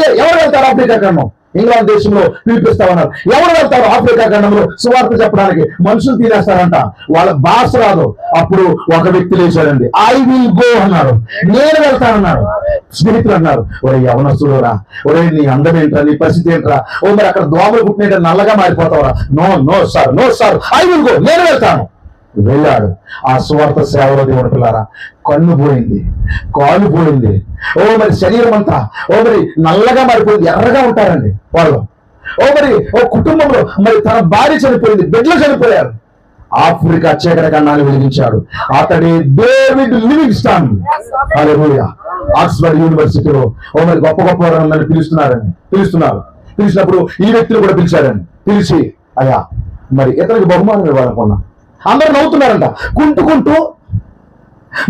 సరే ఎవరు వెళ్తారు ఆఫ్రికా ఖండం? ఇంగ్లాండ్ దేశంలో పిలిపిస్తా ఉన్నారు. ఎవరు వెళ్తారు ఆఫ్రికా ఖండంలో సువార్త చెప్పడానికి? మనుషులు తినేస్తారంట, వాళ్ళ భాష రాదు. అప్పుడు ఒక వ్యక్తి లేచాడండి, ఐ విల్ గో అన్నాడు, నేను వెళ్తానన్నాడు. స్నేహితులు అన్నారు, ఒరే యవనస్తుడురా, ఒరే నీ అందం ఏంట్రా, నీ పరిస్థితి ఏంట్రా, ఓ మరి అక్కడ దోమలు పుట్టిన నల్లగా మారిపోతావరా? No no sir, no sir, I will go, నేను వెళ్తాను. వెళ్ళాడు. ఆ సువార్త సేవలో దేవుని పిల్లారా, కన్ను పోయింది, కాలు పోయింది, ఓ మరి శరీరం అంతా ఓ మరి నల్లగా మారిపోయింది, ఎర్రగా ఉంటారండి వాళ్ళు. ఓ మరి ఓ కుటుంబంలో మరి తన భార్య చనిపోయింది, బిడ్డలు చనిపోయారు. ఆఫ్రికా చీకటి ఖండాన్ని వెలిగించాడు. అతడి డేవిడ్ లివింగ్స్టన్. హల్లెలూయా. ఆక్స్ఫర్డ్ యూనివర్సిటీలో ఓ మరి గొప్ప గొప్ప వారిని పిలిచినప్పుడు ఈ వ్యక్తిని కూడా పిలిచారండి. పిలిచి, అయ్యా మరి ఇతనికి బహుమానం ఇవ్వాలనుకున్నా. అందరూ నవ్వుతున్నారంట. కుంటూ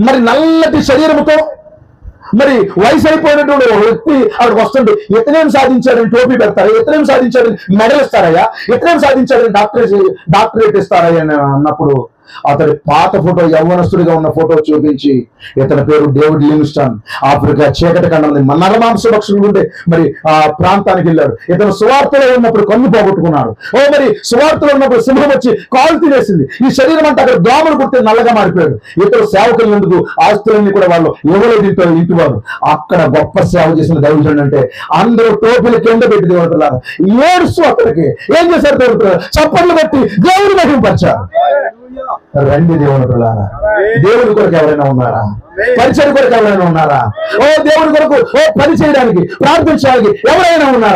మరి నల్లటి శరీరంతో మరి వయసు అయిపోయినటువంటి ఒక వ్యక్తి అక్కడికి వస్తుంటే, ఇతనేం సాధించాడని టోపీ పెడతారా, ఇతనేం సాధించాడని మెడల్ ఇస్తారయ్యా, ఇతనేం సాధించాడని డాక్టరేట్ ఇస్తారయ్యా అని అన్నప్పుడు అతడి పాత ఫోటో, యవ్వనస్తుడిగా ఉన్న ఫోటో చూపించి, ఇతని పేరు డేవిడ్ లివింగ్స్టన్. ఆఫ్రికా చీకటి ఖండం నరమాంస భక్షులు ఉండే మరి ఆ ప్రాంతానికి వెళ్ళాడు. ఇతను సువార్తలో ఉన్నప్పుడు కన్ను పోగొట్టుకున్నాడు. ఓ మరి సువార్తలో ఉన్నప్పుడు సింహం వచ్చి కాలు తినేసింది. ఈ శరీరం అంతా అక్కడ దోమలు కుడితే నల్లగా మారిపోయాడు. ఇతరు సేవకులు ఎందుకు ఆస్తులన్నీ కూడా వాళ్ళు ఇవ్వలేదు ఇంటి వారు. అక్కడ గొప్ప సేవ చేసిన దైవజనుడు అంటే అందరూ టోపీలు కింద పెట్టి దేవుడుతున్నారు. ఏడుస్తూ అతనికి ఏం చేశారు? దేవుడు చప్పట్లు పెట్టి దేవుడు మహిమపరిచారు. రండి దేవుని పిల్లారా, దేవుడి కొరకు ఎవరైనా ఉన్నారా? పరిచయం కొరకు ఎవరైనా ఉన్నారా? ఓ దేవుడి కొరకు ఓ పని చేయడానికి, ప్రార్థించడానికి ఎవరైనా ఉన్నారా?